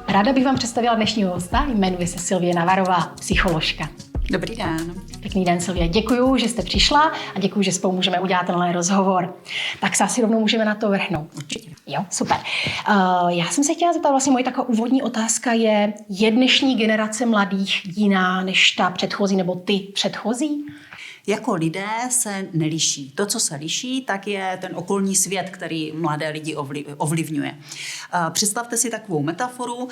Ráda bych vám představila dnešního hosta, jmenuje se Sylvie Navarová, psycholožka. Dobrý den. Pěkný den, Sylvie. Děkuju, že jste přišla a děkuju, že spolu můžeme udělat tenhle rozhovor. Tak se asi rovnou můžeme na to vrhnout. Určitě. Jo, super. Já jsem se chtěla zeptat, vlastně moje taková úvodní otázka je dnešní generace mladých jiná než ta předchozí nebo ty předchozí? Jako lidé se neliší. To, co se liší, tak je ten okolní svět, který mladé lidi ovlivňuje. Představte si takovou metaforu.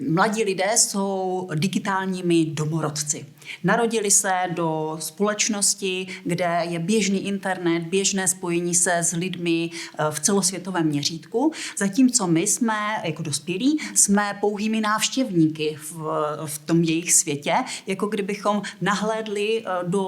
Mladí lidé jsou digitálními domorodci. Narodili se do společnosti, kde je běžný internet, běžné spojení se s lidmi v celosvětovém měřítku, zatímco my jsme, jako dospělí, jsme pouhými návštěvníky v tom jejich světě, jako kdybychom nahlédli do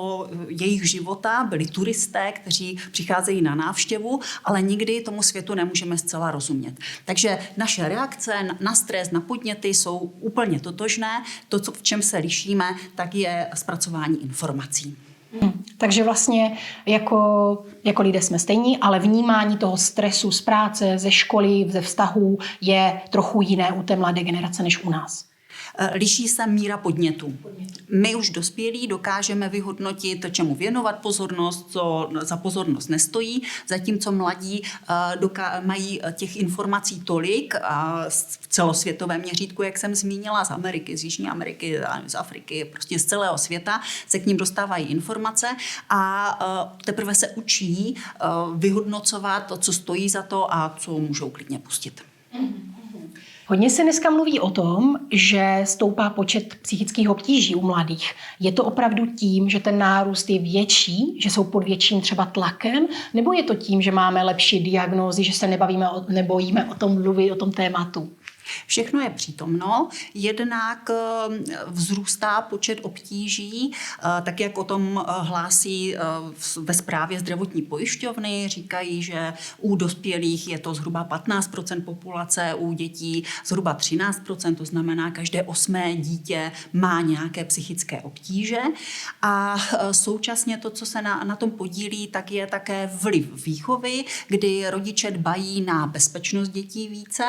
jejich života, byli turisté, kteří přicházejí na návštěvu, ale nikdy tomu světu nemůžeme zcela rozumět. Takže naše reakce na stres, na podněty jsou úplně totožné. To, v čem se lišíme, tak je zpracování informací. Takže vlastně jako lidé jsme stejní, ale vnímání toho stresu z práce, ze školy, ze vztahů je trochu jiné u té mladé generace než u nás. Liší se míra podnětů. My už dospělí dokážeme vyhodnotit, čemu věnovat pozornost, co za pozornost nestojí, zatímco mladí mají těch informací tolik v celosvětovém měřítku, jak jsem zmínila, z Ameriky, z Jižní Ameriky, z Afriky, prostě z celého světa se k ním dostávají informace a teprve se učí vyhodnocovat to, co stojí za to a co můžou klidně pustit. Hodně se dneska mluví o tom, že stoupá počet psychických obtíží u mladých. Je to opravdu tím, že ten nárůst je větší, že jsou pod větším třeba tlakem, nebo je to tím, že máme lepší diagnózy, že se nebojíme o tom mluvit, o tom tématu? Všechno je přítomno, jednak vzrůstá počet obtíží, tak jak o tom hlásí ve zprávě zdravotní pojišťovny, říkají, že u dospělých je to zhruba 15% populace, u dětí zhruba 13%, to znamená, každé 8. dítě má nějaké psychické obtíže a současně to, co se na tom podílí, tak je také vliv výchovy, kdy rodiče dbají na bezpečnost dětí více,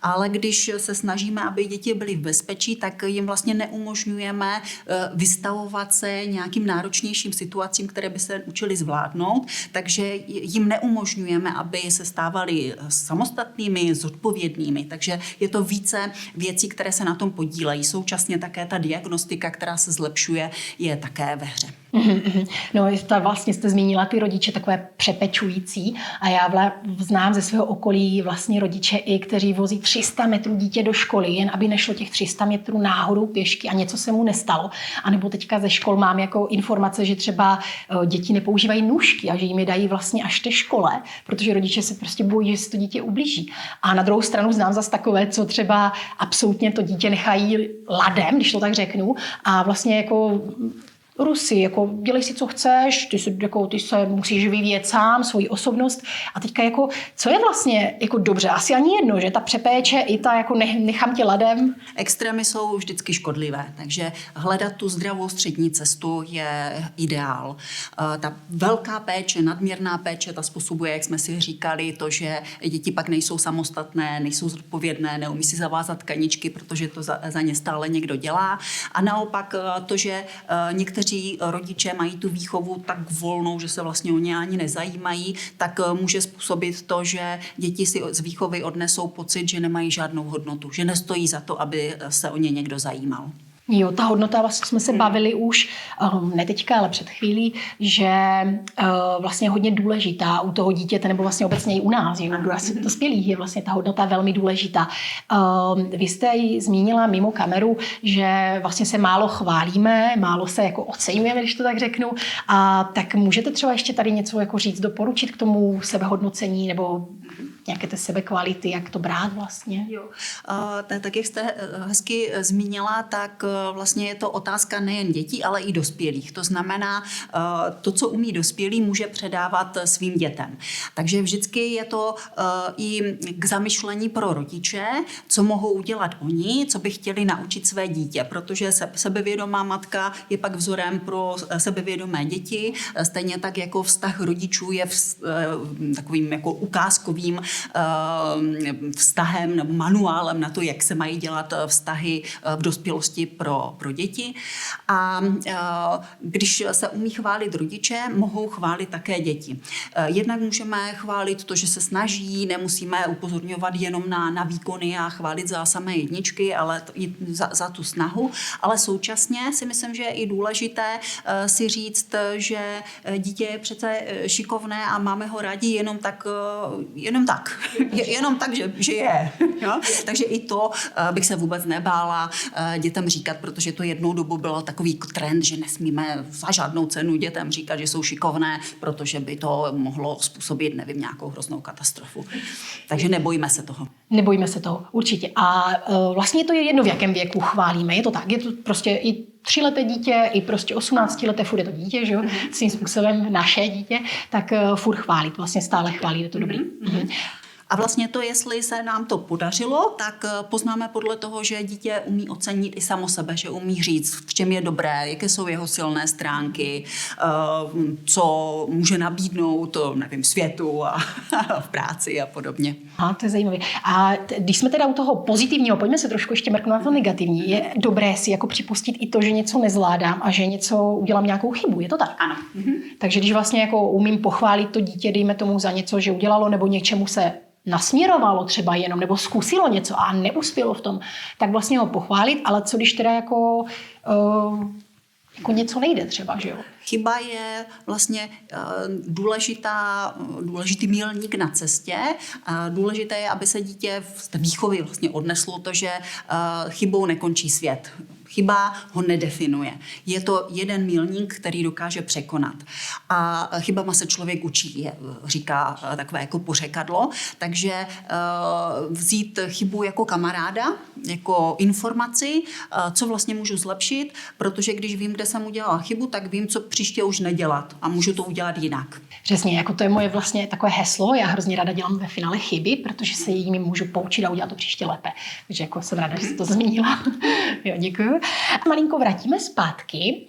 ale když se snažíme, aby děti byly v bezpečí, tak jim vlastně neumožňujeme vystavovat se nějakým náročnějším situacím, které by se učili zvládnout, takže jim neumožňujeme, aby se stávali samostatnými, zodpovědnými. Takže je to více věcí, které se na tom podílejí. Současně také ta diagnostika, která se zlepšuje, je také ve hře. No, vlastně jste zmínila ty rodiče takové přepečující a já znám ze svého okolí vlastně rodiče i, kteří vozí 300 metrů dítě do školy, jen aby nešlo těch 300 metrů náhodou pěšky a něco se mu nestalo. A nebo teďka ze škol mám jako informace, že třeba děti nepoužívají nůžky a že jim je dají vlastně až té škole, protože rodiče se prostě bojí, že si to dítě ublíží. A na druhou stranu znám zase takové, co třeba absolutně to dítě nechají ladem, když to tak řeknu, a vlastně jako Rusy, jako dělej si, co chceš, ty se musíš vyvíjet sám, svoji osobnost. A teďka jako, co je vlastně jako dobře? Asi ani jedno, že ta přepéče i ta jako nechám tě ladem. Extrémy jsou vždycky škodlivé, takže hledat tu zdravou střední cestu je ideál. Ta velká péče, nadměrná péče, ta způsobuje, jak jsme si říkali, to, že děti pak nejsou samostatné, nejsou zodpovědné, neumí si zavázat kaničky, protože to za ně stále někdo dělá. A naopak to, že někteří rodiče mají tu výchovu tak volnou, že se vlastně o ně ani nezajímají, tak může způsobit to, že děti si z výchovy odnesou pocit, že nemají žádnou hodnotu, že nestojí za to, aby se o ně někdo zajímal. Jo, ta hodnota, vlastně jsme se bavili už, ne teďka, ale před chvílí, že vlastně je hodně důležitá u toho dítěte, nebo vlastně obecně i u nás, že u nás dospělých je vlastně ta hodnota velmi důležitá. Vy jste ji zmínila mimo kameru, že vlastně se málo chválíme, málo se jako oceňujeme, když to tak řeknu. A tak můžete třeba ještě tady něco jako říct, doporučit k tomu sebehodnocení nebo nějaké té sebekvality, jak to brát vlastně? Jo. Tak jak jste hezky zmínila, tak vlastně je to otázka nejen dětí, ale i dospělých. To znamená, to, co umí dospělý, může předávat svým dětem. Takže vždycky je to i k zamyšlení pro rodiče, co mohou udělat oni, co by chtěli naučit své dítě, protože sebevědomá matka je pak vzorem pro sebevědomé děti, stejně tak jako vztah rodičů je takovým jako ukázkovým vztahem nebo manuálem na to, jak se mají dělat vztahy v dospělosti pro děti. A když se umí chválit rodiče, mohou chválit také děti. Jednak můžeme chválit to, že se snaží, nemusíme upozorňovat jenom na výkony a chválit za samé jedničky, ale i za tu snahu, ale současně si myslím, že je i důležité si říct, že dítě je přece šikovné a máme ho rádi jenom tak, že je. Jo? Takže i to bych se vůbec nebála dětem říkat, protože to jednou dobu byl takový trend, že nesmíme za žádnou cenu dětem říkat, že jsou šikovné, protože by to mohlo způsobit, nevím, nějakou hroznou katastrofu. Takže nebojíme se toho. Nebojíme se toho, určitě. A vlastně to je jedno, v jakém věku chválíme. Je to tak, je to prostě i 3leté dítě, i prostě 18leté, furt je to dítě, že jo, svým způsobem naše dítě, tak furt chválit, vlastně stále chválit, je to dobrý. A vlastně to, jestli se nám to podařilo, tak poznáme podle toho, že dítě umí ocenit i samo sebe, že umí říct, v čem je dobré, jaké jsou jeho silné stránky, co může nabídnout, nevím, světu a v práci a podobně. Aha, to je zajímavé. A když jsme teda u toho pozitivního, pojďme se trošku ještě mrknout na to negativní. Je dobré si jako připustit i to, že něco nezvládám a že něco udělám nějakou chybu, je to tak? Ano. Takže když vlastně jako umím pochválit to dítě, dejme tomu za něco, že udělalo nebo něčemu se nasměrovalo třeba jenom, nebo zkusilo něco a neuspělo v tom, tak vlastně ho pochválit, ale co když teda jako něco nejde třeba, že jo? Chyba je vlastně důležitý milník na cestě. Důležité je, aby se dítě v té výchově vlastně odneslo to, že chybou nekončí svět. Chyba ho nedefinuje. Je to jeden milník, který dokáže překonat. A chybama se člověk učí, říká takové jako pořekadlo. Takže vzít chybu jako kamaráda, jako informaci, co vlastně můžu zlepšit, protože když vím, kde jsem udělala chybu, tak vím, co příště už nedělat a můžu to udělat jinak. Přesně, jako to je moje vlastně takové heslo. Já hrozně ráda dělám ve finále chyby, protože se jimi můžu poučit a udělat to příště lépe. Takže jako jsem ráda, že jsi to zmínila. Jo, děkuju. A malinko vrátíme zpátky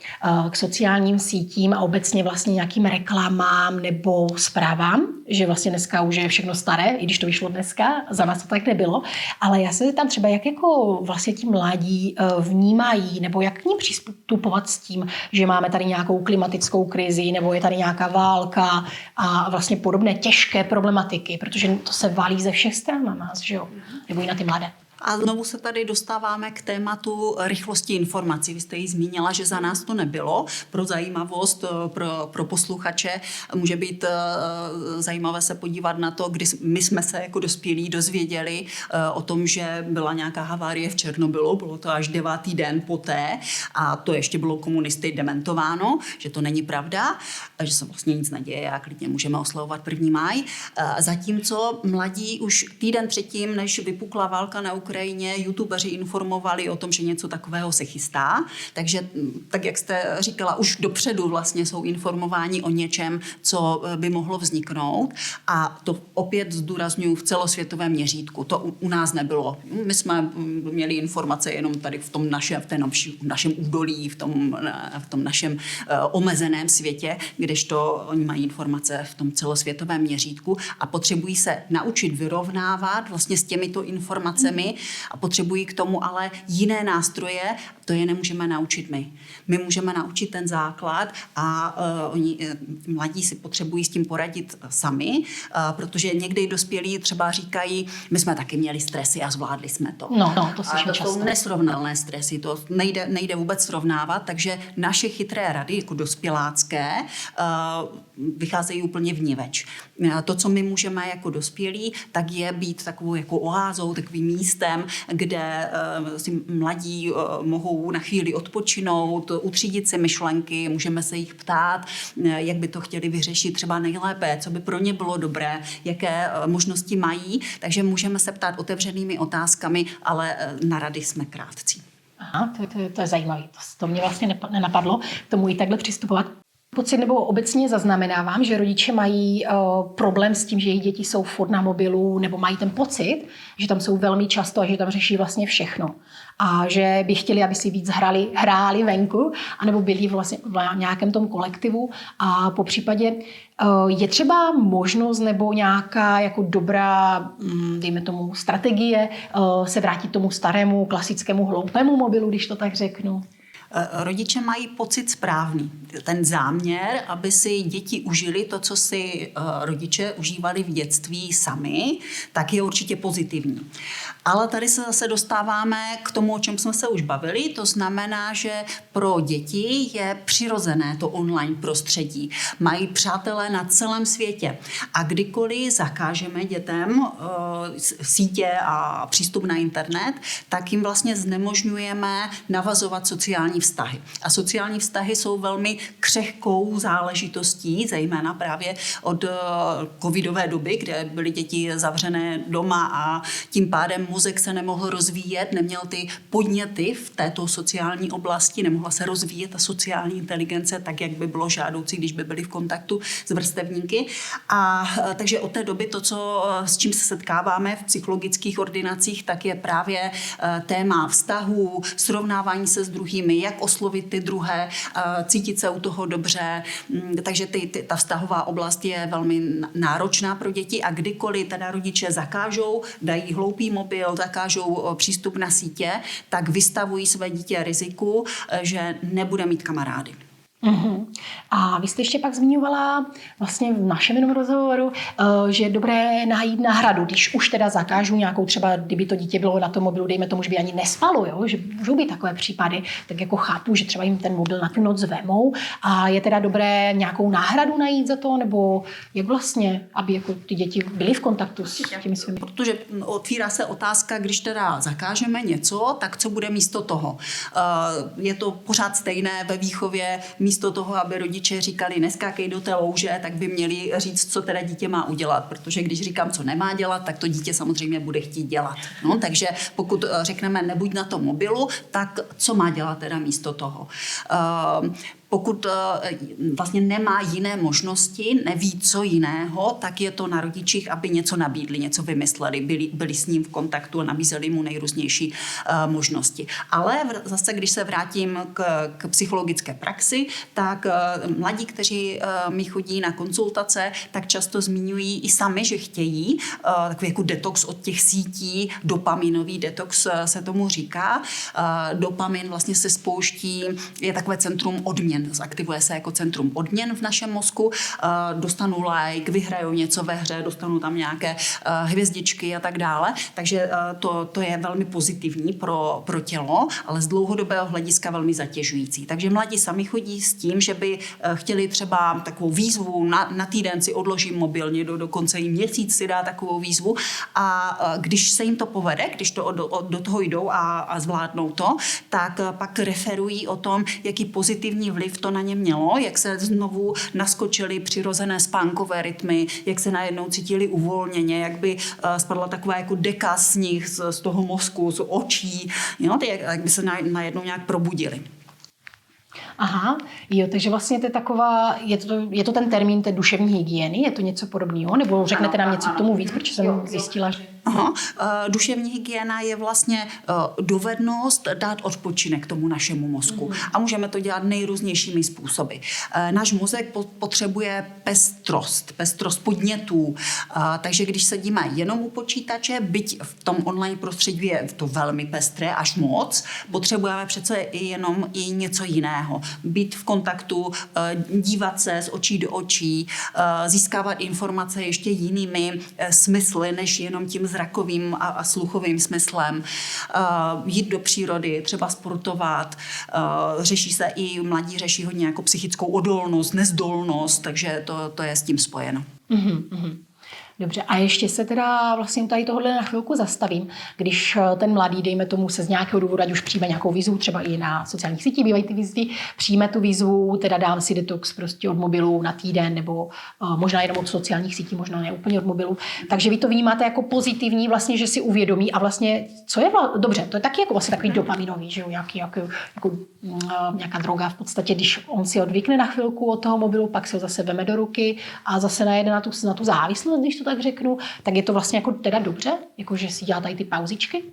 k sociálním sítím a obecně vlastně nějakým reklamám nebo zprávám, že vlastně dneska už je všechno staré, i když to vyšlo dneska, za nás to tak nebylo, ale já se tam třeba, jak jako vlastně ti mladí vnímají, nebo jak k ním přistupovat s tím, že máme tady nějakou klimatickou krizi, nebo je tady nějaká válka a vlastně podobné těžké problematiky, protože to se valí ze všech stran na nás, že jo? Nebo i na ty mladé. A znovu se tady dostáváme k tématu rychlosti informací. Vy jste ji zmínila, že za nás to nebylo. Pro zajímavost, pro posluchače může být zajímavé se podívat na to, kdy my jsme se jako dospělí dozvěděli o tom, že byla nějaká havárie v Černobylu. Bylo to až 9. den poté a to ještě bylo komunisty dementováno, že to není pravda, že se vlastně nic neděje a klidně můžeme oslavovat 1. máj. Zatímco mladí už týden předtím, než vypukla válka na Ukrajině, youtubeři informovali o tom, že něco takového se chystá. Takže, tak jak jste říkala, už dopředu vlastně jsou informováni o něčem, co by mohlo vzniknout. A to opět zdůrazňuji v celosvětovém měřítku. To u nás nebylo. My jsme měli informace jenom tady v tom našem údolí, v tom našem omezeném světě, kdežto oni mají informace v tom celosvětovém měřítku a potřebují se naučit vyrovnávat vlastně s těmito informacemi a potřebují k tomu ale jiné nástroje, to je nemůžeme naučit my. My můžeme naučit ten základ a oni mladí si potřebují s tím poradit sami, protože někdy dospělí třeba říkají, my jsme taky měli stresy a zvládli jsme to. No, to slyším často. To jsou nesrovnatelné stresy, to nejde vůbec srovnávat, takže naše chytré rady, jako dospělácké, vycházejí úplně vniveč. To, co my můžeme jako dospělí, tak je být takovou jako oázou, takovým místem, kde si mladí mohou na chvíli odpočinout, utřídit si myšlenky, můžeme se jich ptát, jak by to chtěli vyřešit třeba nejlépe, co by pro ně bylo dobré, jaké možnosti mají, takže můžeme se ptát otevřenými otázkami, ale na rady jsme krátcí. Aha, to je zajímavé. To mě vlastně nenapadlo k tomu i takhle přistupovat. Pocit nebo obecně zaznamenávám, že rodiče mají problém s tím, že jejich děti jsou furt na mobilu, nebo mají ten pocit, že tam jsou velmi často a že tam řeší vlastně všechno. A že by chtěli, aby si víc hráli venku, anebo byli vlastně v nějakém tom kolektivu. A po případě je třeba možnost nebo nějaká jako dobrá, dejme tomu, strategie se vrátit tomu starému, klasickému, hloupému mobilu, když to tak řeknu? Rodiče mají pocit správný. Ten záměr, aby si děti užili to, co si rodiče užívali v dětství sami, tak je určitě pozitivní. Ale tady se zase dostáváme k tomu, o čem jsme se už bavili. To znamená, že pro děti je přirozené to online prostředí. Mají přátelé na celém světě. A kdykoliv zakážeme dětem sítě a přístup na internet, tak jim vlastně znemožňujeme navazovat sociální vztahy. A sociální vztahy jsou velmi křehkou záležitostí, zejména právě od covidové doby, kde byly děti zavřené doma a tím pádem mozek se nemohl rozvíjet, neměl ty podněty v této sociální oblasti, nemohla se rozvíjet ta sociální inteligence tak, jak by bylo žádoucí, když by byli v kontaktu s vrstevníky. A takže od té doby to, s čím se setkáváme v psychologických ordinacích, tak je právě téma vztahů, srovnávání se s druhými, jak oslovit ty druhé, cítit se u toho dobře. Takže ta vztahová oblast je velmi náročná pro děti a kdykoliv teda rodiče zakážou, dají hloupý mobil, zakážou přístup na sítě, tak vystavují své dítě riziku, že nebude mít kamarády. Uhum. A vy jste ještě pak zmiňovala vlastně v našem jenom rozhovoru, že je dobré najít náhradu, když už teda zakážu nějakou třeba, kdyby to dítě bylo na tom mobilu, dejme tomu, že by ani nespalo, jo? Že můžou být takové případy, tak jako chápu, že třeba jim ten mobil na tu noc vemou a je teda dobré nějakou náhradu najít za to, nebo jak vlastně, aby jako ty děti byly v kontaktu s těmi svými. Protože otvírá se otázka, když teda zakážeme něco, tak co bude místo toho? Je to pořád stejné ve výchově, místo toho, aby rodiče říkali neskákej do té louže, tak by měli říct, co teda dítě má udělat, protože když říkám, co nemá dělat, tak to dítě samozřejmě bude chtít dělat. No, takže pokud řekneme nebuď na tom mobilu, tak co má dělat teda místo toho? Pokud vlastně nemá jiné možnosti, neví co jiného, tak je to na rodičích, aby něco nabídli, něco vymysleli, byli s ním v kontaktu a nabízeli mu nejrůznější možnosti. Ale zase, když se vrátím k psychologické praxi, tak mladí, kteří mi chodí na konzultace, tak často zmiňují i sami, že chtějí takový jako detox od těch sítí, dopaminový detox se tomu říká. Dopamin vlastně se spouští, je takové centrum odměn. Zaktivuje se jako centrum odměn v našem mozku, dostanu like, vyhrajou něco ve hře, dostanu tam nějaké hvězdičky a tak dále. Takže to je velmi pozitivní pro tělo, ale z dlouhodobého hlediska velmi zatěžující. Takže mladí sami chodí s tím, že by chtěli třeba takovou výzvu, na týden si odložím mobil, někdo dokonce i měsíc si dá takovou výzvu a když se jim to povede, když to do toho jdou a zvládnou to, tak pak referují o tom, jaký pozitivní vliv to na ně mělo, jak se znovu naskočily přirozené spánkové rytmy, jak se najednou cítili uvolněně, jak by spadla taková jako deka z nich, z toho mozku, z očí, jo, jak by se najednou nějak probudili. Aha, jo, takže vlastně to je taková, je to ten termín té duševní hygieny, je to něco podobného, nebo řeknete nám něco k tomu víc, protože jsem zjistila, že... Aha. Duševní hygiena je vlastně dovednost dát odpočinek tomu našemu mozku. A můžeme to dělat nejrůznějšími způsoby. Náš mozek potřebuje pestrost podnětů. Takže když sedíme jenom u počítače, byť v tom online prostředí je to velmi pestré, až moc, potřebujeme přece i něco jiného. Být v kontaktu, dívat se z očí do očí, získávat informace ještě jinými smysly, než jenom tím zrakovým a sluchovým smyslem, jít do přírody, třeba sportovat, mladí řeší hodně jako psychickou odolnost, nezdolnost, takže to je s tím spojeno. Dobře, a ještě se teda vlastně tady tohohle na chvilku zastavím. Když ten mladý, dejme tomu, se z nějakého důvodu, ať už přijme nějakou výzvu, třeba i na sociálních sítích bývají ty výzvy, přijme tu výzvu, teda dám si detox prostě od mobilu na týden, nebo možná jenom od sociálních sítí, možná ne úplně od mobilu. Takže vy to vnímáte jako pozitivní, vlastně, že si uvědomí a vlastně, co je dobře, to je taky jako vlastně takový dopaminový, že jo, nějaká droga v podstatě, když on si odvykne na chvilku od toho mobilu, pak si ho zase veme do ruky a zase najede na tu závislost, když to tak řeknu, tak je to vlastně jako teda dobře, jako že si dělá tady ty pauzičky?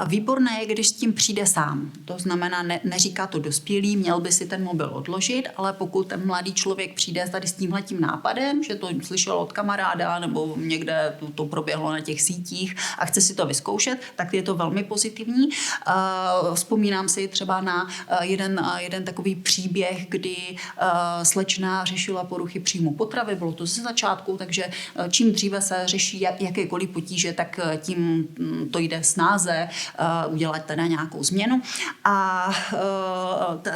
Výborné je, když s tím přijde sám. To znamená, neříká to dospělý, měl by si ten mobil odložit, ale pokud ten mladý člověk přijde tady s tímhletím nápadem, že to slyšel od kamaráda nebo někde to proběhlo na těch sítích a chce si to vyzkoušet, tak je to velmi pozitivní. Vzpomínám si třeba na jeden takový příběh, kdy slečna řešila poruchy příjmu potravy, bylo to ze začátku, takže čím dříve se řeší jakékoliv potíže, tak tím to jde snáze udělat teda nějakou změnu a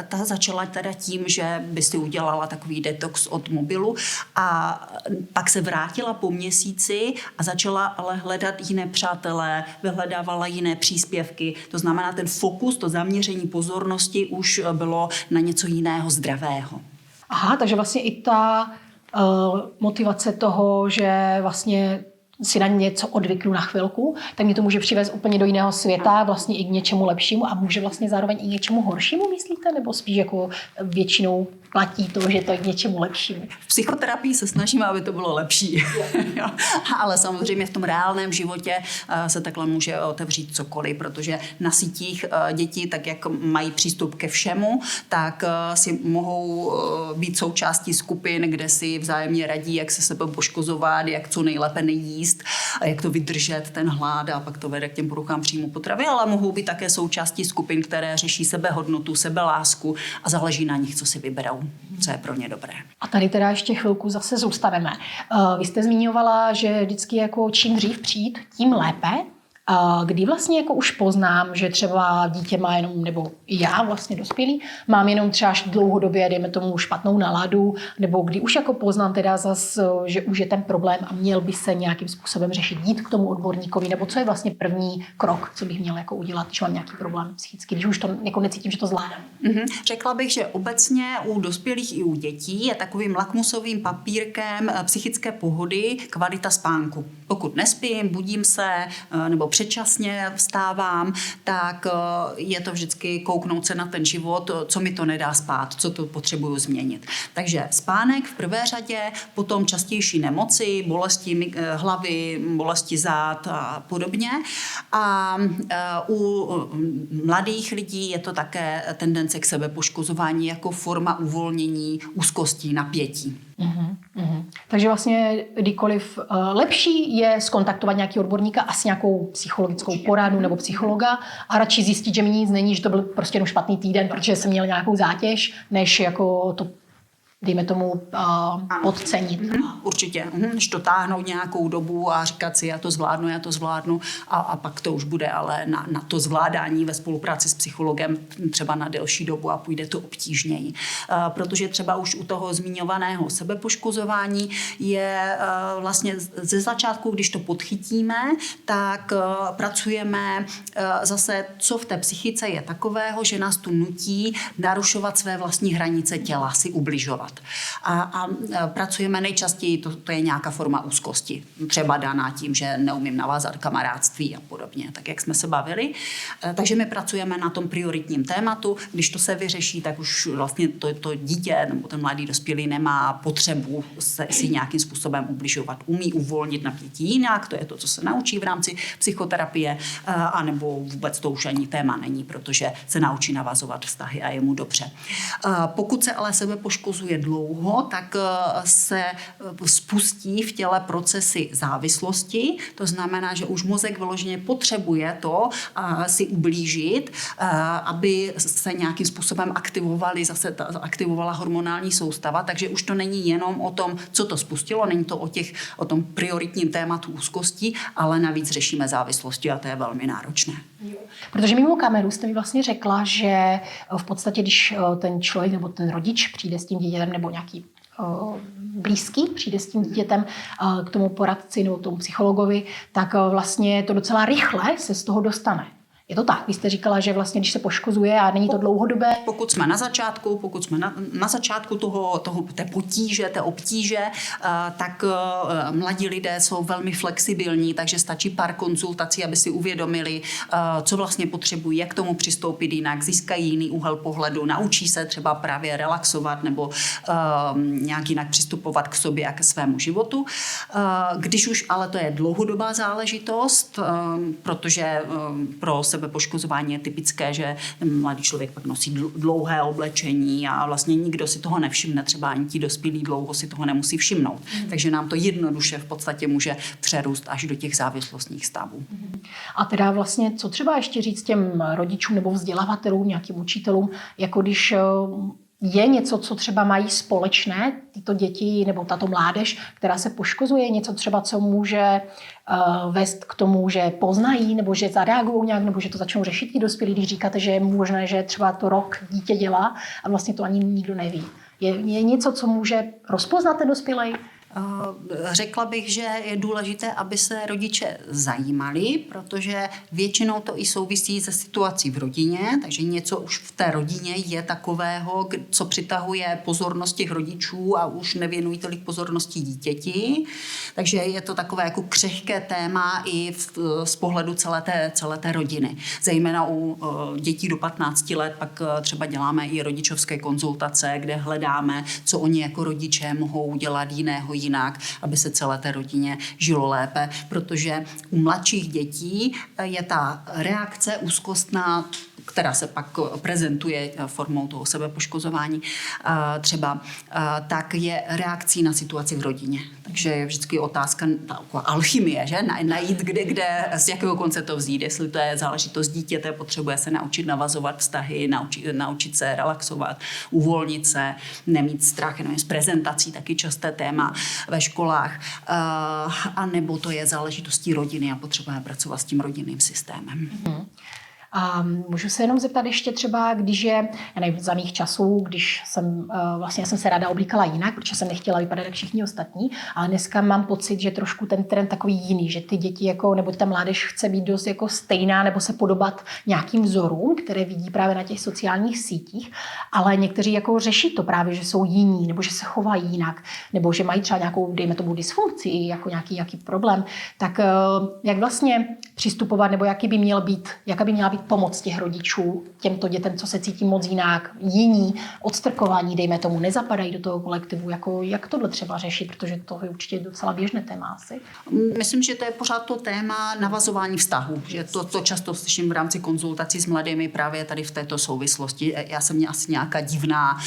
ta začala teda tím, že by si udělala takový detox od mobilu a pak se vrátila po měsíci a začala ale hledat jiné přátelé, vyhledávala jiné příspěvky, to znamená ten fokus, to zaměření pozornosti už bylo na něco jiného zdravého. Aha, takže vlastně i ta motivace toho, že vlastně si na něco odvyknu na chvilku, tak mě to může přivést úplně do jiného světa, vlastně i k něčemu lepšímu a může vlastně zároveň i k něčemu horšímu, myslíte? Nebo spíš jako většinou platí to, že to je k něčemu lepšímu? V psychoterapii se snažíme, aby to bylo lepší. Ale samozřejmě v tom reálném životě se takhle může otevřít cokoliv, protože na sítích děti, tak jak mají přístup ke všemu, tak si mohou být součástí skupin, kde si vzájemně radí, jak se sebe poškozovat, jak co nejlépe nejíst, jak to vydržet, ten hlad a pak to vede k těm poruchám příjmu potravy, ale mohou být také součástí skupin, které řeší sebehodnotu, sebelásku a záleží na nich, co si vyberou, co je pro ně dobré. A tady teda ještě chvilku zase zůstaneme. Vy jste zmiňovala, že vždycky jako čím dřív přijít, tím lépe. Kdy vlastně jako už poznám, že třeba dítě má jenom, nebo i já vlastně dospělý, mám jenom třeba dlouhodobě, dejme tomu, špatnou náladu, nebo kdy už jako poznám teda zas, že už je ten problém a měl by se nějakým způsobem řešit, jít k tomu odborníkovi, nebo co je vlastně první krok, co bych měl jako udělat, když mám nějaký problém psychický, když už to jako necítím, že to zvládám. Řekla bych, že obecně u dospělých i u dětí je takovým lakmusovým papírkem psychické pohody kvalita spánku. Pokud nespím, budím se, nebo předčasně vstávám, tak je to vždycky kouknout se na ten život, co mi to nedá spát, co to potřebuju změnit. Takže spánek v prvé řadě, potom častější nemoci, bolesti hlavy, bolesti zád a podobně. A u mladých lidí je to také tendence k sebepoškozování jako forma uvolnění úzkostí, napětí. Takže vlastně kdykoliv lepší je skontaktovat nějaký odborníka a s nějakou psychologickou poradu nebo psychologa a radši zjistit, že mi nic není, že to byl prostě jenom špatný týden, protože jsem měl nějakou zátěž, než jako to dejme tomu podcenit. Určitě. Než to táhnout nějakou dobu a říkat si, já to zvládnu a pak to už bude ale na to zvládání ve spolupráci s psychologem třeba na delší dobu a půjde to obtížněji. Protože třeba už u toho zmiňovaného sebepoškozování je vlastně ze začátku, když to podchytíme, tak pracujeme zase, co v té psychice je takového, že nás tu nutí narušovat své vlastní hranice těla, si ubližovat. A pracujeme nejčastěji, to je nějaká forma úzkosti, třeba daná tím, že neumím navázat kamarádství a podobně, tak jak jsme se bavili. Takže my pracujeme na tom prioritním tématu, když to se vyřeší, tak už vlastně to dítě nebo ten mladý dospělý nemá potřebu si nějakým způsobem ubližovat. Umí uvolnit napětí jinak, to je to, co se naučí v rámci psychoterapie, anebo vůbec to už ani téma není, protože se naučí navazovat vztahy a je mu dobře. Pokud se ale sebe poškozuje dlouho, tak se spustí v těle procesy závislosti. To znamená, že už mozek vyloženě potřebuje to si ublížit, aby se nějakým způsobem aktivovala hormonální soustava. Takže už to není jenom o tom, co to spustilo, není to o tom prioritním tématu úzkosti, ale navíc řešíme závislosti a to je velmi náročné. Protože mimo kameru jste mi vlastně řekla, že v podstatě, když ten člověk nebo ten rodič přijde s tím dítětem nebo nějaký blízký, přijde s tím dítětem k tomu poradci nebo k tomu psychologovi, tak vlastně to docela rychle se z toho dostane. Je to tak? Vy jste říkala, že vlastně, když se poškozuje a není to dlouhodobé. Pokud jsme na začátku té potíže, té obtíže, tak mladí lidé jsou velmi flexibilní, takže stačí pár konzultací, aby si uvědomili, co vlastně potřebují, jak k tomu přistoupit jinak, získají jiný úhel pohledu, naučí se třeba právě relaxovat nebo nějak jinak přistupovat k sobě a ke svému životu. Když už, ale to je dlouhodobá záležitost, protože pro sebepoškozování je typické, že mladý člověk pak nosí dlouhé oblečení a vlastně nikdo si toho nevšimne, třeba ani ti dospělí dlouho si toho nemusí všimnout. Takže nám to jednoduše v podstatě může přerůst až do těch závislostních stavů. A teda vlastně, co třeba ještě říct těm rodičům nebo vzdělavatelům, nějakým učitelům, jako když je něco, co třeba mají společné, tyto děti nebo tato mládež, která se poškozuje, něco třeba, co může vést k tomu, že poznají, nebo že zareagují nějak, nebo že to začnou řešit i dospělí, když říkáte, že je možné, že třeba to rok dítě dělá a vlastně to ani nikdo neví. Je něco, co může rozpoznat ten dospělý? Řekla bych, že je důležité, aby se rodiče zajímali, protože většinou to i souvisí se situací v rodině, takže něco už v té rodině je takového, co přitahuje pozornost těch rodičů a už nevěnují tolik pozornosti dítěti. Takže je to takové jako křehké téma i z pohledu celé té rodiny. Zejména u dětí do 15 let pak třeba děláme i rodičovské konzultace, kde hledáme, co oni jako rodiče mohou udělat jinak, aby se celé té rodině žilo lépe, protože u mladších dětí je ta reakce úzkostná, která se pak prezentuje formou toho sebepoškozování třeba, tak je reakcí na situaci v rodině. Takže je vždycky otázka alchymie, že? Najít, kde, z jakého konce to vzít, jestli to je záležitost dítěte, potřebuje se naučit navazovat vztahy, naučit se relaxovat, uvolnit se, nemít strach, jenom z prezentací, taky časté téma ve školách, a nebo to je záležitostí rodiny a potřebujeme pracovat s tím rodinným systémem. A můžu se jenom zeptat ještě třeba, když je, já nevím, za mých časů, když jsem, vlastně já jsem se ráda oblíkala jinak, protože jsem nechtěla vypadat jak všichni ostatní, ale dneska mám pocit, že trošku ten trend takový jiný, že ty děti jako, nebo ta mládež chce být dost jako stejná nebo se podobat nějakým vzorům, které vidí právě na těch sociálních sítích, ale někteří jako řeší to právě, že jsou jiní, nebo že se chovají jinak, nebo že mají třeba nějakou, dejme tomu, dysfunkci, jako nějaký problém. Tak jak vlastně přistupovat, nebo jaká by měla být pomoc těch rodičů těmto dětem, co se cítí moc jinak, jiní, odstrkování, dejme tomu, nezapadají do toho kolektivu, jako jak tohle třeba řešit, protože to je určitě docela běžné téma asi. Myslím, že to je pořád to téma navazování vztahu, že to často slyším v rámci konzultací s mladými právě tady v této souvislosti. Já jsem asi nějaká divná,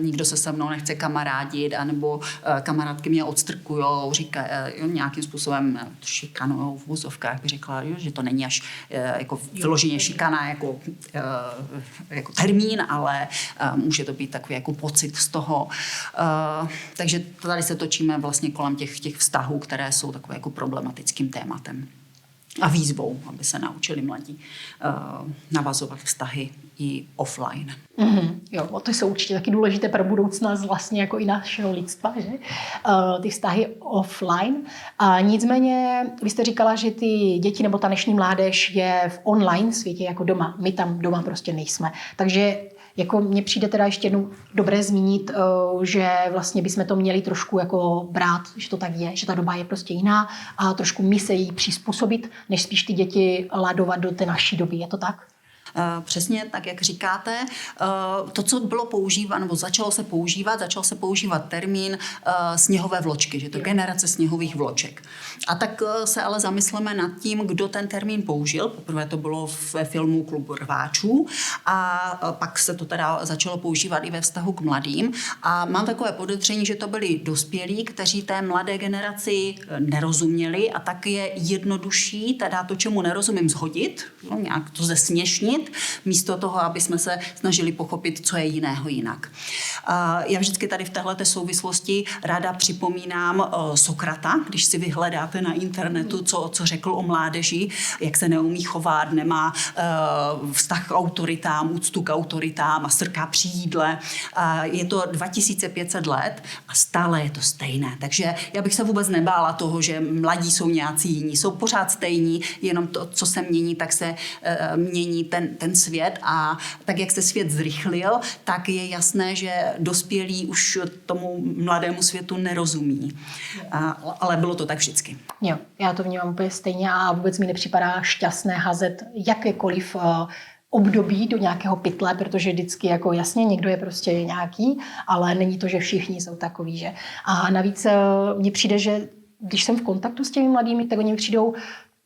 nikdo se se mnou nechce kamarádit, anebo kamarádky mě odstrkujou, říkají nějakým způsobem šikanujou v vozovkách, bych řekla, že to není až jako vyloženě šikana jako termín, ale může to být takový jako pocit z toho. Takže tady se točíme vlastně kolem těch vztahů, které jsou takové jako problematickým tématem. A výzvou, aby se naučili mladí navazovat vztahy i offline. Jo, to jsou určitě taky důležité pro budoucnost vlastně jako i našeho lidstva, že? Ty vztahy offline. Nicméně, vy jste říkala, že ty děti nebo ta dnešní mládež je v online světě jako doma. My tam doma prostě nejsme. Takže jako mně přijde teda ještě jednou dobré zmínit, že vlastně bychom to měli trošku jako brát, že to tak je, že ta doba je prostě jiná a trošku my se jí přizpůsobit, než spíš ty děti ladovat do té naší doby. Je to tak? Přesně tak, jak říkáte. To, co bylo používáno, nebo začal se používat termín sněhové vločky, že to je generace sněhových vloček. A tak se ale zamysleme nad tím, kdo ten termín použil. Poprvé to bylo ve filmu Klub rváčů a pak se to teda začalo používat i ve vztahu k mladým. A mám takové podezření, že to byli dospělí, kteří té mladé generaci nerozuměli a tak je jednodušší teda to, čemu nerozumím, zhodit, nějak to zesměšnit změnit, místo toho, aby jsme se snažili pochopit, co je jiného jinak. Já vždycky tady v téhleté souvislosti ráda připomínám Sokrata, když si vyhledáte na internetu, co řekl o mládeži, jak se neumí chovat, nemá vztah k autoritám, úctu k autoritám a strká při jídle. Je to 2500 let a stále je to stejné. Takže já bych se vůbec nebála toho, že mladí jsou nějací jiní. Jsou pořád stejní, jenom to, co se mění, tak se mění ten svět a tak, jak se svět zrychlil, tak je jasné, že dospělí už tomu mladému světu nerozumí. Ale bylo to tak vždycky. Jo, já to vnímám úplně stejně a vůbec mi nepřipadá šťastné házet jakékoliv období do nějakého pytle, protože vždycky jako jasně někdo je prostě nějaký, ale není to, že všichni jsou takový, že. A navíc mně přijde, že když jsem v kontaktu s těmi mladými, tak oni přijdou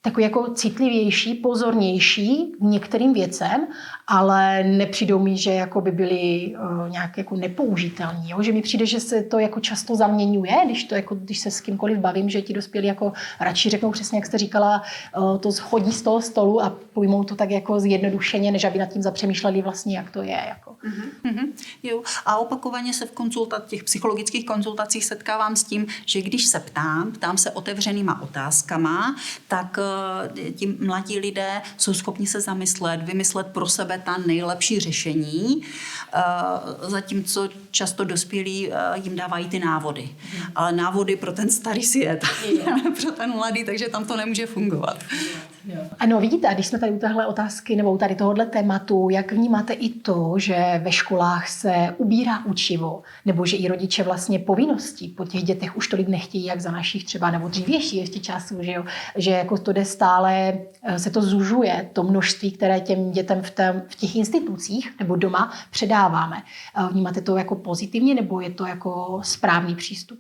takový jako citlivější, pozornější k některým věcem, ale nepřijdou mi, že jako by byli nějak jako nepoužitelní. Jo? Že mi přijde, že se to jako často zaměňuje, když se s kýmkoliv bavím, že ti dospělí jako radši řeknou přesně, jak jste říkala, to schodí z toho stolu a pojmou to tak jako zjednodušeně, než aby nad tím zapřemýšleli vlastně, jak to je. Jako. Jo. A opakovaně se v těch psychologických konzultacích setkávám s tím, že když se ptám se otevřenýma otázkama, tak ti mladí lidé jsou schopni se zamyslet, vymyslet pro sebe ta nejlepší řešení, zatímco často dospělí jim dávají ty návody. Ale návody pro ten starý svět, pro ten mladý, takže tam to nemůže fungovat. Ano, vidíte, a když jsme tady u téhle otázky nebo tady tohohle tématu, jak vnímáte i to, že ve školách se ubírá učivo, nebo že i rodiče vlastně povinností po těch dětech už tolik nechtějí, jak za našich třeba, nebo dřívější ještě časů, že jako to jde stále, se to zužuje, to množství, které těm dětem v těch institucích nebo doma předáváme. Vnímáte to jako pozitivně, nebo je to jako správný přístup?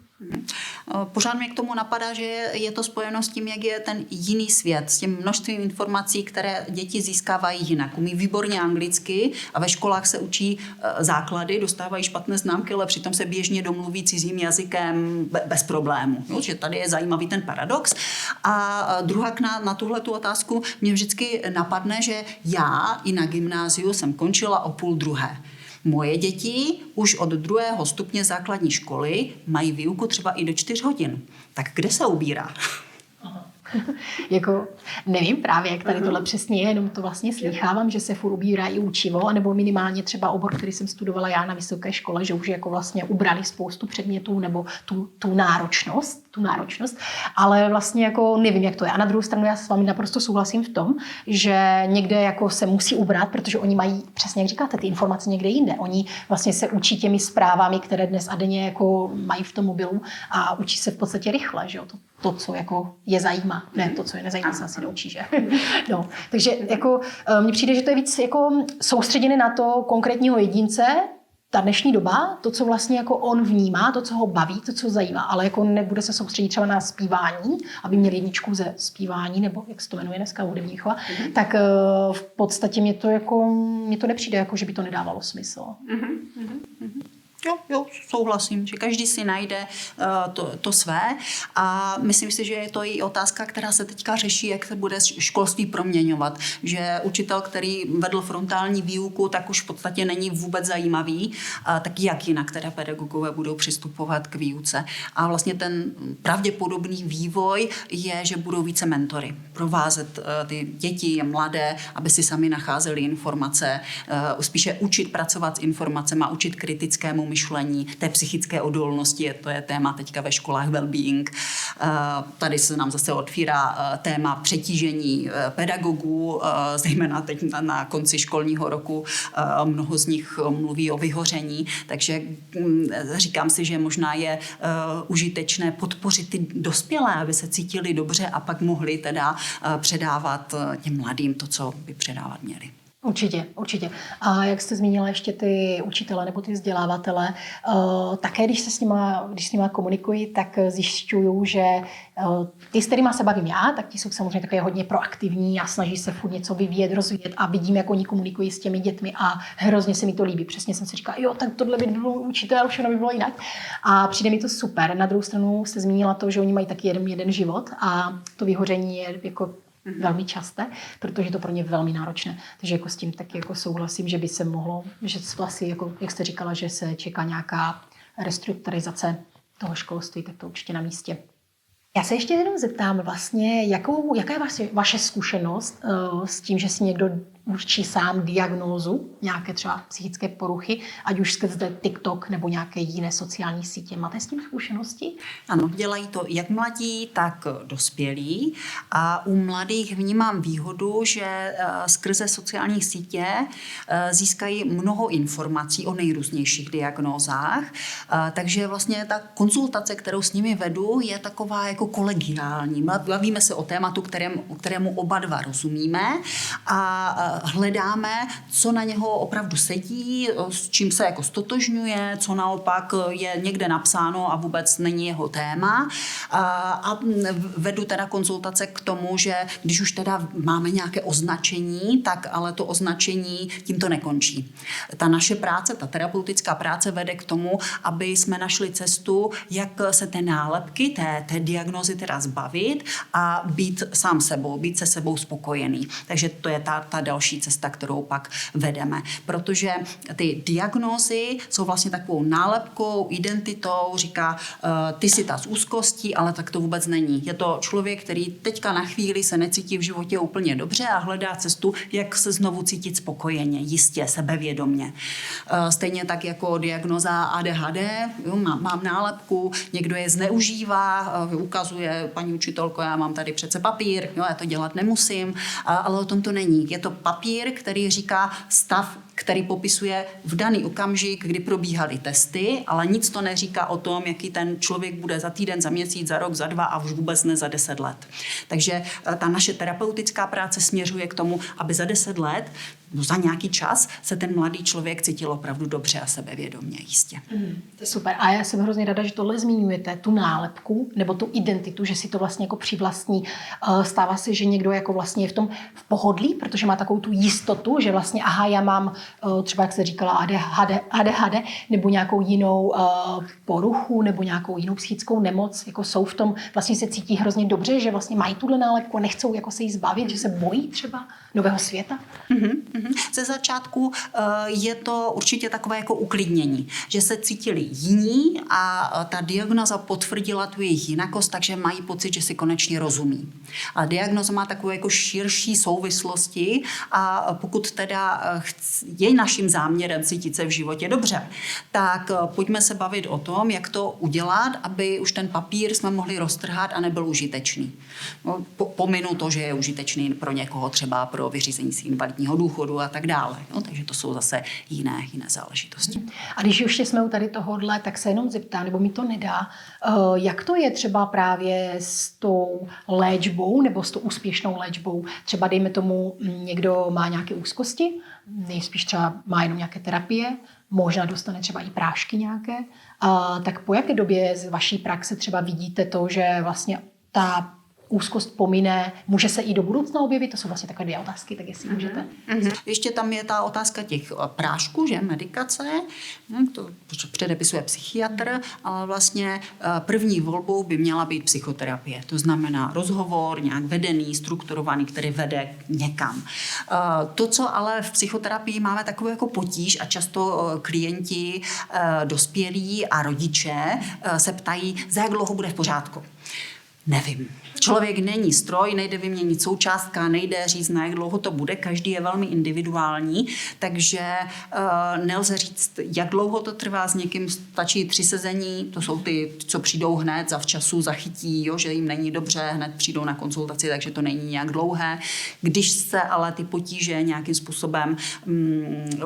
Pořád mě k tomu napadá, že je to spojeno s tím, jak je ten jiný svět, s tím množstvím informací, které děti získávají jinak. Umí výborně anglicky a ve školách se učí základy, dostávají špatné známky, ale přitom se běžně domluví cizím jazykem bez problému. Jo, že tady je zajímavý ten paradox. A druhá na tuhletu otázku mě vždycky napadne, že já i na gymnáziu jsem končila o 12:30. Moje děti už od 2. stupně základní školy mají výuku třeba i do 4 hodin. Tak kde se ubírá? Jako, nevím právě, jak tady tohle přesně je, jenom to vlastně slýchávám, že se furt ubírá i učivo, nebo minimálně třeba obor, který jsem studovala já na vysoké škole, že už jako vlastně ubrali spoustu předmětů nebo tu náročnost, ale vlastně jako nevím, jak to je. A na druhou stranu já s vámi naprosto souhlasím v tom, že někde jako se musí ubrat, protože oni mají, přesně jak říkáte, ty informace někde jinde. Oni vlastně se učí těmi zprávami, které dnes a denně jako mají v tom mobilu a učí se v podstatě rychle, že jo, to, co jako je zajímá. Ne, to, co je nezajímá, se asi naučí, že? No, takže jako mně přijde, že to je víc jako soustředěné na to konkrétního jedince, ta dnešní doba, to, co vlastně jako on vnímá, to, co ho baví, to, co ho zajímá, ale jako nebude se soustředit třeba na zpívání, aby měl 1 ze zpívání, nebo jak se to jmenuje dneska, hudební výchova, tak v podstatě mně to nepřijde, jako že by to nedávalo smysl. Jo, souhlasím, že každý si najde to své a myslím si, že je to i otázka, která se teďka řeší, jak se bude školství proměňovat. Že učitel, který vedl frontální výuku, tak už v podstatě není vůbec zajímavý, tak jak jinak teda pedagogové budou přistupovat k výuce. A vlastně ten pravděpodobný vývoj je, že budou více mentory, provázet ty děti, mladé, aby si sami nacházeli informace, spíše učit pracovat s informacemi, učit kritickému myšlení, té psychické odolnosti, to je téma teďka ve školách well-being. Tady se nám zase otvírá téma přetížení pedagogů, zejména teď na konci školního roku mnoho z nich mluví o vyhoření, takže říkám si, že možná je užitečné podpořit ty dospělé, aby se cítili dobře a pak mohli teda předávat těm mladým to, co by předávat měli. Určitě. A jak jste zmínila ještě ty učitele nebo ty vzdělávatele, také když s nima komunikuji, tak zjišťuju, že ty, s kterýma se bavím já, tak ti jsou samozřejmě také hodně proaktivní a snaží se furt něco vyvíjet, rozvíjet a vidím, jak oni komunikují s těmi dětmi a hrozně se mi to líbí. Přesně jsem si říkala, jo, tak tohle by byl učitel, všechno by bylo jinak. A přijde mi to super. Na druhou stranu jste zmínila to, že oni mají taky jeden život a to vyhoření je jako velmi časté, protože je to pro ně velmi náročné. Takže jako s tím taky jako souhlasím, že by se mohlo, že vlastně, jako, jak jste říkala, že se čeká nějaká restrukturizace toho školství, tak to určitě na místě. Já se ještě jenom zeptám vlastně, jaká je vaše zkušenost s tím, že si někdo určí sám diagnózu nějaké třeba psychické poruchy, ať už skrze TikTok nebo nějaké jiné sociální sítě. Máte s tím zkušenosti? Ano, dělají to jak mladí, tak dospělí. A u mladých vnímám výhodu, že skrze sociální sítě získají mnoho informací o nejrůznějších diagnózách. Takže vlastně ta konzultace, kterou s nimi vedu, je taková jako kolegiální. Bavíme se o tématu, kterému oba dva rozumíme a hledáme, co na něho opravdu sedí, s čím se jako stotožňuje, co naopak je někde napsáno a vůbec není jeho téma. A vedu teda konzultace k tomu, že když už teda máme nějaké označení, tak ale to označení tím to nekončí. Ta naše práce, ta terapeutická práce vede k tomu, aby jsme našli cestu, jak se té nálepky, té diagnózy teda zbavit a být sám sebou, být se sebou spokojený. Takže to je ta další cesta, kterou pak vedeme. Protože ty diagnózy jsou vlastně takovou nálepkou, identitou, říká, ty si ta z úzkostí, ale tak to vůbec není. Je to člověk, který teďka na chvíli se necítí v životě úplně dobře a hledá cestu, jak se znovu cítit spokojeně, jistě, sebevědomně. Stejně tak jako diagnóza ADHD, jo, mám nálepku, někdo je zneužívá, ukazuje, paní učitelko, já mám tady přece papír, jo, já to dělat nemusím, ale o tom to není. Je to papír, který říká stav, který popisuje v daný okamžik, kdy probíhaly testy, ale nic to neříká o tom, jaký ten člověk bude za týden, za měsíc, za rok, za 2 a už vůbec ne za 10 let. Takže ta naše terapeutická práce směřuje k tomu, aby za 10 let, za nějaký čas, se ten mladý člověk cítil opravdu dobře a sebevědomě, jistě. To je super. A já jsem hrozně ráda, že tohle zmiňujete, tu nálepku nebo tu identitu, že si to vlastně jako přivlastní. Stává se, že někdo jako vlastně je v pohodlí, protože má takovou tu jistotu, že vlastně aha, já mám třeba, jak se říkala, ADHD nebo nějakou jinou poruchu nebo nějakou jinou psychickou nemoc, jako jsou v tom, vlastně se cítí hrozně dobře, že vlastně mají tuhle nálepku a nechcou jako se jí zbavit, že se bojí třeba nového světa. Ze začátku je to určitě takové jako uklidnění, že se cítili jiní a ta diagnoza potvrdila tu jejich jinakost, takže mají pocit, že si konečně rozumí. A diagnoza má takové jako širší souvislosti a pokud teda je naším záměrem cítit se v životě dobře, tak pojďme se bavit o tom, jak to udělat, aby už ten papír jsme mohli roztrhat a nebyl užitečný. No, pominu to, že je užitečný pro někoho třeba pro vyřízení si invalidního důchodu a tak dále. No, takže to jsou zase jiné záležitosti. A když už jsme u tady tohohle, tak se jenom zeptám, nebo mi to nedá, jak to je třeba právě s tou léčbou nebo s tou úspěšnou léčbou? Třeba dejme tomu, někdo má nějaké úzkosti, nejspíš třeba má jenom nějaké terapie, možná dostane třeba i prášky nějaké. Tak po jaké době z vaší praxe třeba vidíte to, že vlastně ta úzkost pomine, může se i do budoucna objevit? To jsou vlastně takové 2 otázky, tak jestli můžete. Ještě tam je ta otázka těch prášků, že medikace, to předepisuje psychiatr, ale vlastně první volbou by měla být psychoterapie. To znamená rozhovor, nějak vedený, strukturovaný, který vede někam. To, co ale v psychoterapii máme takovou jako potíž a často klienti, dospělí a rodiče se ptají, za jak dlouho bude v pořádku. Nevím. Člověk není stroj, nejde vyměnit součástka, nejde říct, na jak dlouho to bude, každý je velmi individuální, takže nelze říct, jak dlouho to trvá, s někým stačí 3 sezení, to jsou ty, co přijdou hned, zavčasu zachytí, jo, že jim není dobře, hned přijdou na konzultaci, takže to není nějak dlouhé. Když se ale ty potíže nějakým způsobem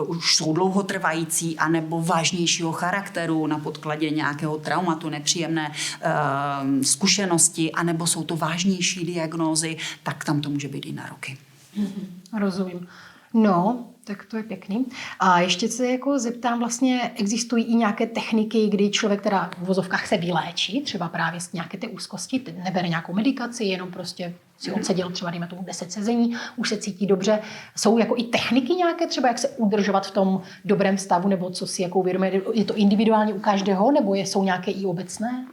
už jsou dlouhotrvající anebo vážnějšího charakteru na podkladě nějakého traumatu, nepříjemné zkušenosti, anebo jsou to vážnější diagnózy, tak tam to může být i na roky. Rozumím. No, tak to je pěkný. A ještě se jako zeptám, vlastně existují i nějaké techniky, kdy člověk teda v vozovkách se vyléčí, třeba právě z nějaké té úzkosti, nebere nějakou medikaci, jenom prostě si odseděl třeba, dejme tomu 10 sezení, už se cítí dobře. Jsou jako i techniky nějaké třeba, jak se udržovat v tom dobrém stavu, nebo co si jako uvědomuje? Je to individuálně u každého, nebo jsou nějaké i obecné?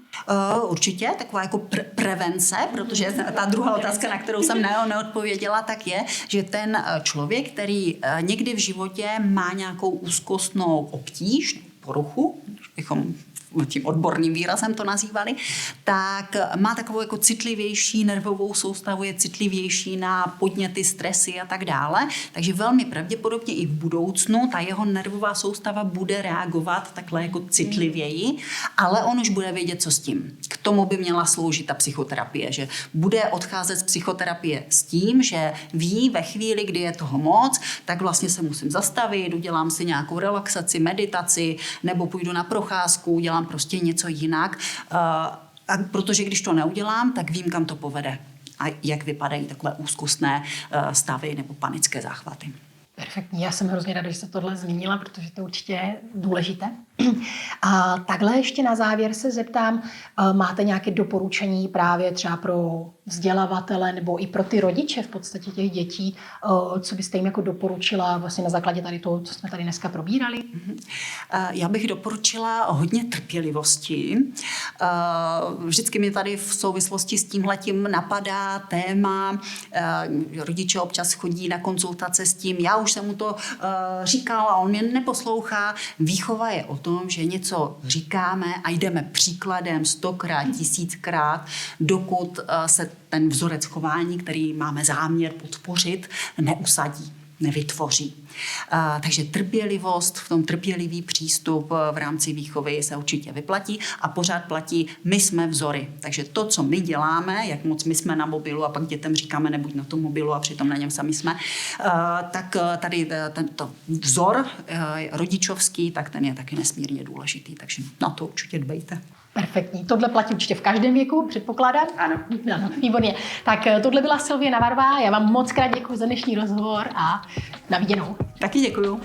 Určitě, taková jako prevence, protože ta druhá otázka, na kterou jsem neodpověděla, tak je, že ten člověk, který někdy v životě má nějakou úzkostnou obtíž, poruchu, bychom tím odborným výrazem to nazývali, tak má takovou jako citlivější nervovou soustavu, je citlivější na podněty, stresy a tak dále. Takže velmi pravděpodobně i v budoucnu ta jeho nervová soustava bude reagovat takhle jako citlivěji, ale on už bude vědět, co s tím. K tomu by měla sloužit ta psychoterapie, že bude odcházet z psychoterapie s tím, že ví ve chvíli, kdy je toho moc, tak vlastně se musím zastavit, udělám si nějakou relaxaci, meditaci, nebo půjdu na procházku, udělám prostě něco jinak, a protože když to neudělám, tak vím, kam to povede a jak vypadají takové úzkostné stavy nebo panické záchvaty. Perfektní, já jsem hrozně ráda, že jste tohle zmínila, protože to určitě je důležité. A takhle ještě na závěr se zeptám, máte nějaké doporučení právě třeba pro vzdělavatele nebo i pro ty rodiče v podstatě těch dětí, co byste jim jako doporučila vlastně na základě tady toho, co jsme tady dneska probírali? Já bych doporučila hodně trpělivosti. Vždycky mi tady v souvislosti s tímhletím napadá téma, rodiče občas chodí na konzultace s tím, já už jsem mu to říkala a on mě neposlouchá. Výchova je o tom, že něco říkáme a jdeme příkladem 100krát, 1000krát, dokud se ten vzorec chování, který máme záměr podpořit, neusadí, nevytvoří. Takže trpělivost, v tom trpělivý přístup v rámci výchovy se určitě vyplatí a pořád platí, my jsme vzory. Takže to, co my děláme, jak moc my jsme na mobilu a pak dětem říkáme nebuď na tom mobilu a přitom na něm sami jsme, tak tady tento vzor rodičovský, tak ten je taky nesmírně důležitý. Takže na to určitě dbejte. Perfektní. Tohle platí určitě v každém věku, předpokládám? Ano. Ano, výborně. Tak tohle byla Sylvie Navarová. Já vám moc krát děkuji za dnešní rozhovor a na viděnou. Taky děkuju.